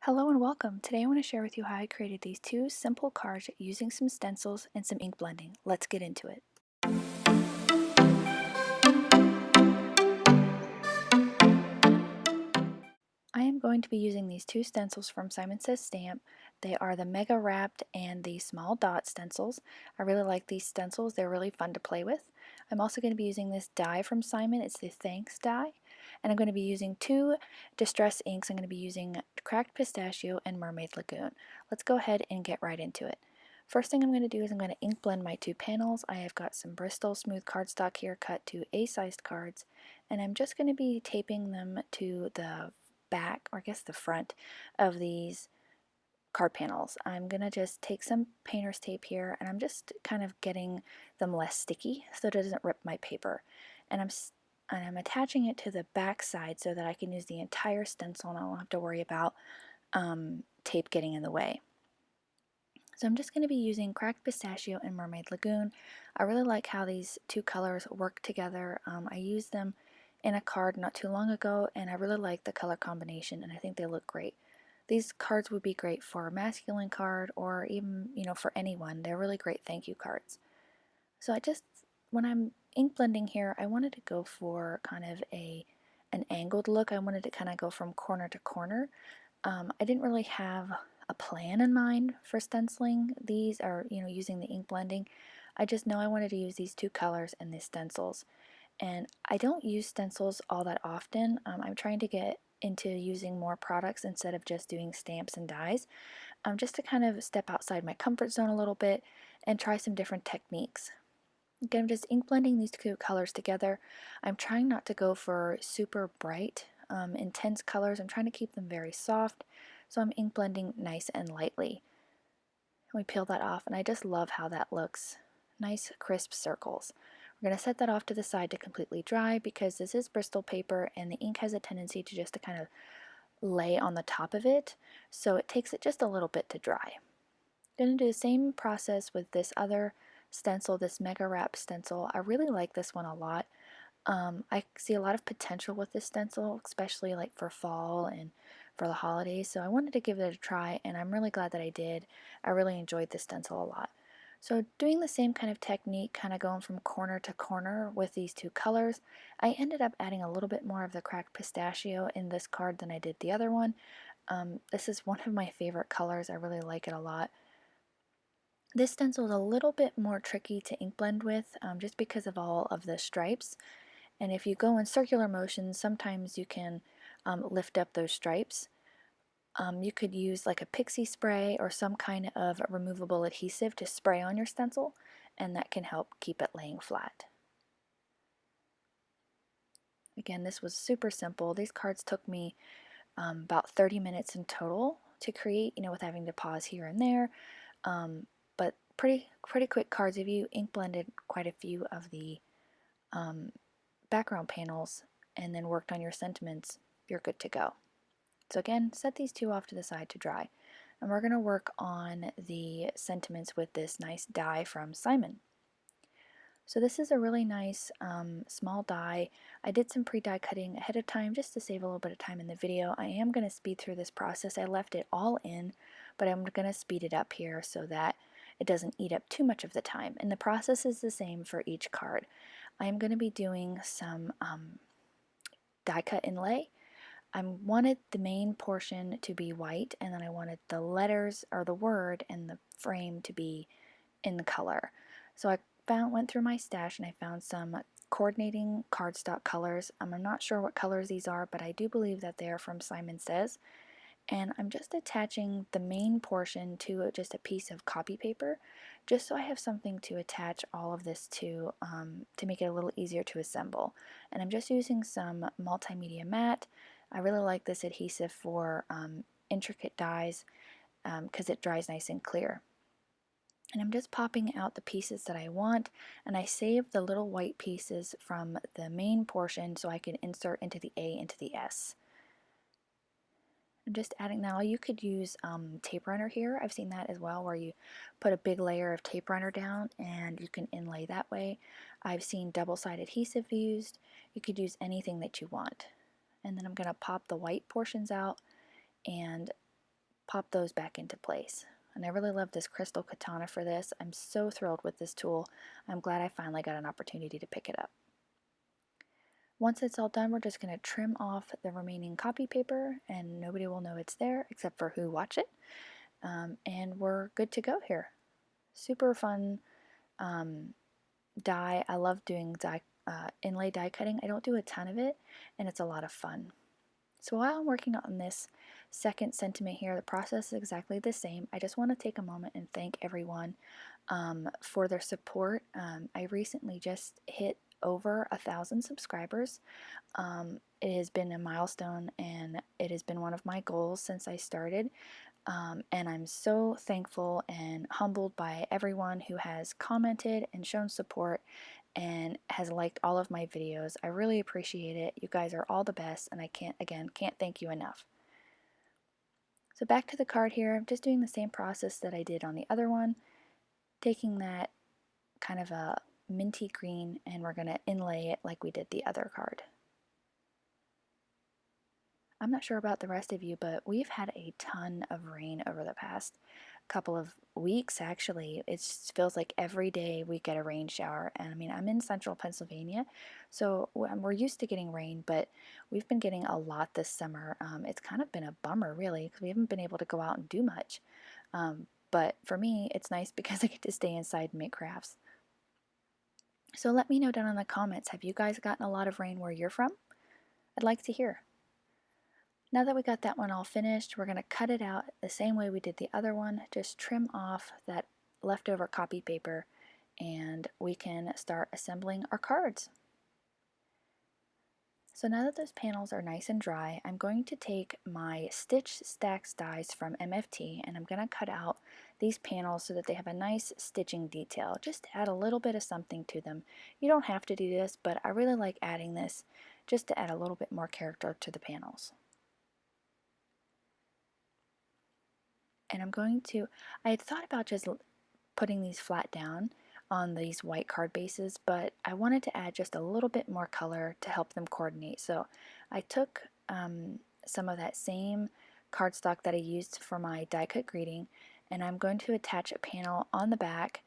Hello and welcome. Today I want to share with you how I created these two simple cards using some stencils and some ink blending. Let's get into it. I am going to be using these two stencils from Simon Says Stamp. They are the Mega Wrapped and the Small Dot stencils. I really like these stencils. They're really fun to play with. I'm also going to be using this die from Simon. It's the Thanks die. And I'm going to be using two distress inks. I'm going to be using Cracked Pistachio and Mermaid Lagoon. Let's go ahead and get right into it. First thing I'm going to do is I'm going to ink blend my two panels. I have got some Bristol smooth cardstock here cut to A-sized cards, and I'm just going to be taping them to the back, or I guess the front, of these card panels. I'm going to just take some painter's tape here, and I'm just kind of getting them less sticky so it doesn't rip my paper. And I'm attaching it to the back side so that I can use the entire stencil and I don't have to worry about tape getting in the way. So I'm just going to be using Cracked Pistachio and Mermaid Lagoon. I really like how these two colors work together. I used them in a card not too long ago, and I really like the color combination, and I think they look great. These cards would be great for a masculine card, or even, for anyone. They're really great thank you cards. So when I'm ink blending here, I wanted to go for kind of an angled look. I wanted to kind of go from corner to corner. I didn't really have a plan in mind for stenciling these, or using the ink blending. I just know I wanted to use these two colors and the stencils. And I don't use stencils all that often. I'm trying to get into using more products instead of just doing stamps and dies, just to kind of step outside my comfort zone a little bit and try some different techniques. Again, I'm just ink blending these two colors together. I'm trying not to go for super bright, intense colors. I'm trying to keep them very soft, so I'm ink blending nice and lightly. We peel that off, and I just love how that looks. Nice crisp circles. We're going to set that off to the side to completely dry because this is Bristol paper and the ink has a tendency to just to kind of lay on the top of it, so it takes it just a little bit to dry. I'm going to do the same process with this other stencil, this Mega Wrap stencil. I really like this one a lot. I see a lot of potential with this stencil, especially like for fall and for the holidays, so I wanted to give it a try, and I'm really glad that I did. I really enjoyed this stencil a lot. So doing the same kind of technique, kind of going from corner to corner with these two colors, I ended up adding a little bit more of the Cracked Pistachio in this card than I did the other one. This is one of my favorite colors. I really like it a lot. This stencil is a little bit more tricky to ink blend with, just because of all of the stripes. And if you go in circular motions, sometimes you can lift up those stripes. You could use like a pixie spray or some kind of removable adhesive to spray on your stencil, and that can help keep it laying flat. Again, this was super simple. These cards took me about 30 minutes in total to create, with having to pause here and there. But pretty quick cards. If you ink blended quite a few of the background panels and then worked on your sentiments, you're good to go. So again, set these two off to the side to dry. And we're going to work on the sentiments with this nice die from Simon. So this is a really nice small die. I did some pre-die cutting ahead of time just to save a little bit of time in the video. I am going to speed through this process. I left it all in, but I'm going to speed it up here so that it doesn't eat up too much of the time. And the process is the same for each card. I'm going to be doing some die cut inlay. I wanted the main portion to be white, and then I wanted the letters or the word and the frame to be in the color. So I went through my stash and I found some coordinating cardstock colors. I'm not sure what colors these are, but I do believe that they are from Simon Says. And I'm just attaching the main portion to just a piece of copy paper, just so I have something to attach all of this to make it a little easier to assemble. And I'm just using some multimedia matte. I really like this adhesive for intricate dies because it dries nice and clear. And I'm just popping out the pieces that I want, and I saved the little white pieces from the main portion so I can insert into the A into the S. I'm just adding, now you could use tape runner here. I've seen that as well, where you put a big layer of tape runner down and you can inlay that way. I've seen double-sided adhesive used. You could use anything that you want. And then I'm going to pop the white portions out and pop those back into place. And I really love this crystal katana for this. I'm so thrilled with this tool. I'm glad I finally got an opportunity to pick it up. Once it's all done, we're just going to trim off the remaining copy paper, and nobody will know it's there except for who watch it. And we're good to go here. Super fun die. I love doing inlay die cutting. I don't do a ton of it, and it's a lot of fun. So while I'm working on this second sentiment here, the process is exactly the same. I just want to take a moment and thank everyone for their support. I recently just hit over 1,000 subscribers. It has been a milestone, and it has been one of my goals since I started. And I'm so thankful and humbled by everyone who has commented and shown support and has liked all of my videos. I really appreciate it. You guys are all the best, and I can't thank you enough. So back to the card here, I'm just doing the same process that I did on the other one, taking that kind of a minty green, and we're going to inlay it like we did the other card. I'm not sure about the rest of you, but we've had a ton of rain over the past couple of weeks, actually. It feels like every day we get a rain shower. And I mean, I'm in central Pennsylvania, so we're used to getting rain, but we've been getting a lot this summer. It's kind of been a bummer, really, because we haven't been able to go out and do much. But for me, it's nice because I get to stay inside and make crafts. So let me know down in the comments, have you guys gotten a lot of rain where you're from? I'd like to hear. Now that we got that one all finished, we're going to cut it out the same way we did the other one. Just trim off that leftover copy paper, and we can start assembling our cards. So now that those panels are nice and dry, I'm going to take my Stitch STAX dies from MFT, and I'm going to cut out these panels so that they have a nice stitching detail. Just add a little bit of something to them. You don't have to do this, but I really like adding this just to add a little bit more character to the panels. And I had thought about just putting these flat down on these white card bases, but I wanted to add just a little bit more color to help them coordinate. So I took some of that same cardstock that I used for my die cut greeting, and I'm going to attach a panel on the back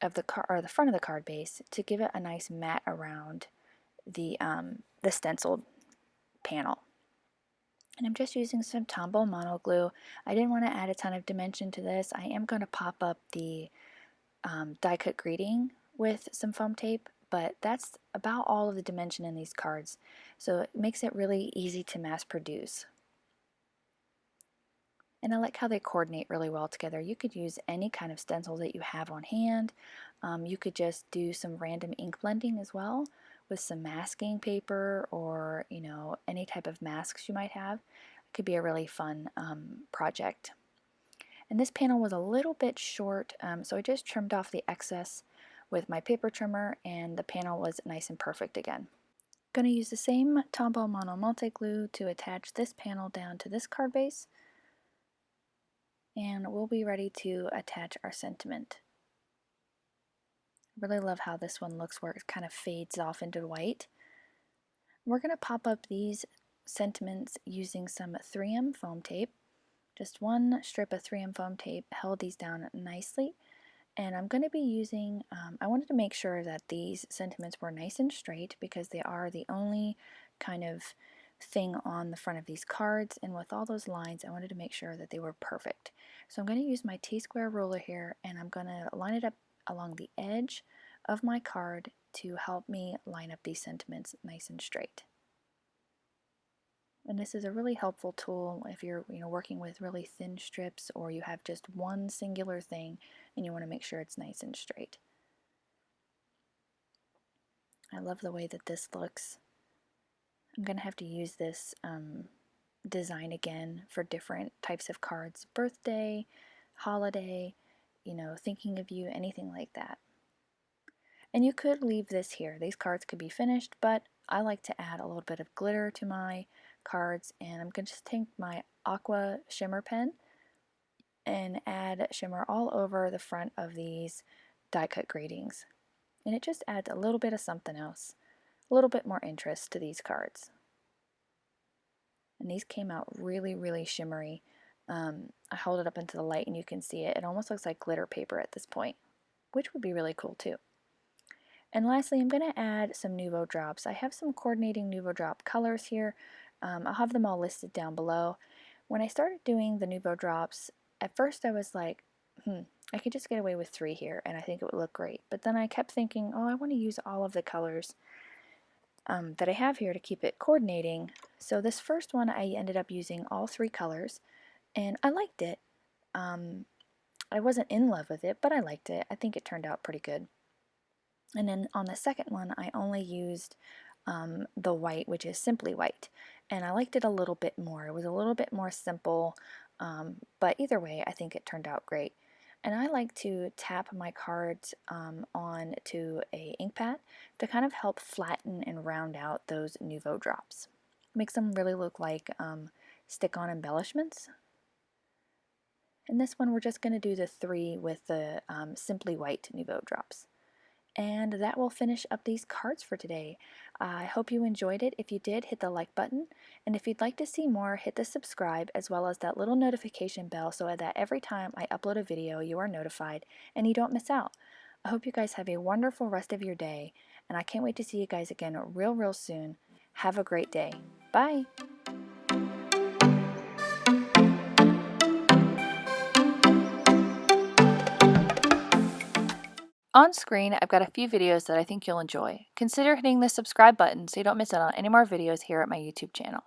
of the front of the card base to give it a nice mat around the stenciled panel. And I'm just using some Tombow mono glue. I didn't want to add a ton of dimension to this. I am going to pop up the die cut greeting with some foam tape, but that's about all of the dimension in these cards. So it makes it really easy to mass produce. And I like how they coordinate really well together. You could use any kind of stencil that you have on hand. You could just do some random ink blending as well with some masking paper, or any type of masks you might have. It could be a really fun project. And this panel was a little bit short, so I just trimmed off the excess with my paper trimmer, and the panel was nice and perfect again. I'm going to use the same Tombow mono multi glue to attach this panel down to this card base, and we'll be ready to attach our sentiment. I really love how this one looks, where it kind of fades off into white. We're going to pop up these sentiments using some 3M foam tape. Just one strip of 3M foam tape held these down nicely, and I'm going to be using, I wanted to make sure that these sentiments were nice and straight because they are the only kind of thing on the front of these cards, and with all those lines I wanted to make sure that they were perfect. So I'm going to use my T-square ruler here, and I'm going to line it up along the edge of my card to help me line up these sentiments nice and straight. And this is a really helpful tool if you're working with really thin strips, or you have just one singular thing and you want to make sure it's nice and straight. I love the way that this looks. I'm going to have to use this design again for different types of cards. Birthday, holiday, thinking of you, anything like that. And you could leave this here. These cards could be finished, but I like to add a little bit of glitter to my cards, and I'm going to just take my aqua shimmer pen and add shimmer all over the front of these die cut gratings. And it just adds a little bit of something else, a little bit more interest to these cards. And these came out really, really shimmery. I hold it up into the light and you can see it. It almost looks like glitter paper at this point, which would be really cool too. And lastly, I'm going to add some Nuvo drops. I have some coordinating Nuvo drop colors here. I'll have them all listed down below. When I started doing the Nuvo drops, at first I was like, I could just get away with 3 here and I think it would look great. But then I kept thinking, oh, I want to use all of the colors that I have here to keep it coordinating. So this first one I ended up using all 3 colors and I liked it. I wasn't in love with it, but I liked it. I think it turned out pretty good. And then on the second one, I only used the white, which is simply white. And I liked it a little bit more. It was a little bit more simple, but either way, I think it turned out great. And I like to tap my cards on to a ink pad to kind of help flatten and round out those Nuvo drops. Makes them really look like stick-on embellishments. And this one, we're just going to do the 3 with the simply white Nuvo drops. And that will finish up these cards for today. I hope you enjoyed it. If you did, hit the like button. And if you'd like to see more, hit the subscribe as well as that little notification bell so that every time I upload a video, you are notified and you don't miss out. I hope you guys have a wonderful rest of your day. And I can't wait to see you guys again real soon. Have a great day. Bye. On screen, I've got a few videos that I think you'll enjoy. Consider hitting the subscribe button so you don't miss out on any more videos here at my YouTube channel.